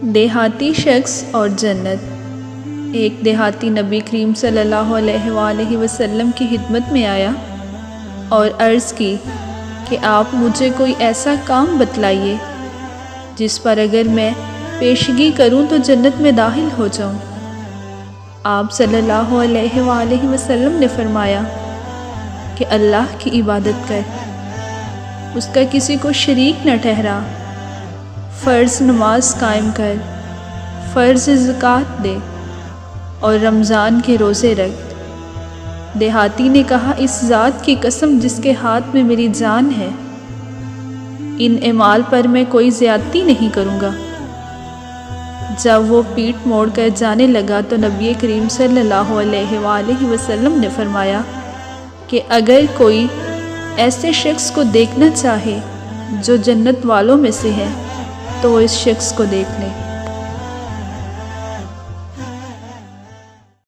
دیہاتی شخص اور جنت۔ ایک دیہاتی نبی کریم صلی اللہ علیہ وآلہ وسلم کی خدمت میں آیا اور عرض کی کہ آپ مجھے کوئی ایسا کام بتلائیے جس پر اگر میں پیشگی کروں تو جنت میں داخل ہو جاؤں۔ آپ صلی اللہ علیہ وآلہ وسلم نے فرمایا کہ اللہ کی عبادت کر، اس کا کسی کو شریک نہ ٹھہرا، فرض نماز قائم کر، فرض زکوٰۃ دے اور رمضان کے روزے رکھ۔ دیہاتی نے کہا، اس ذات کی قسم جس کے ہاتھ میں میری جان ہے، ان اعمال پر میں کوئی زیادتی نہیں کروں گا۔ جب وہ پیٹھ موڑ کر جانے لگا تو نبی کریم صلی اللہ علیہ وآلہ وسلم نے فرمایا کہ اگر کوئی ایسے شخص کو دیکھنا چاہے جو جنت والوں میں سے ہے تو وہ اس شخص کو دیکھ لے۔